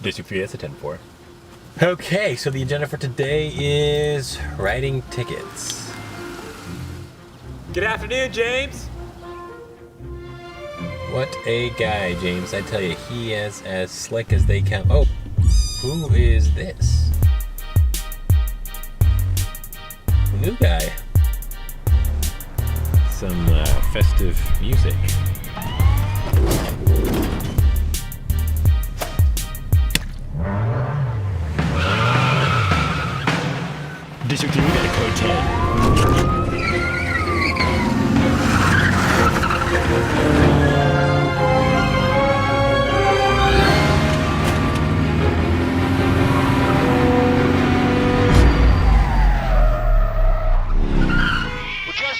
District 3, that's a 10-4. Okay, so the agenda for today is writing tickets. Good afternoon, James. What a guy, James. I tell you, he is as slick as they can. Oh, who is this? New guy. Some festive music. District 3, we got a code 10.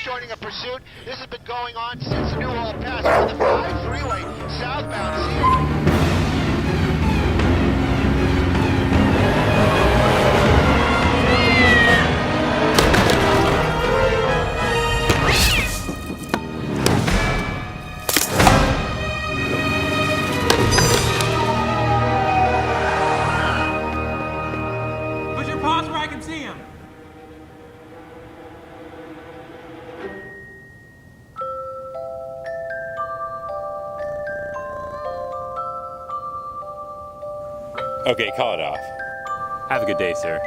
Joining a pursuit. This has been going on since the New Hall Pass on the 5 freeway, southbound. Put your paws where I can see him. Okay, call it off. Have a good day, sir.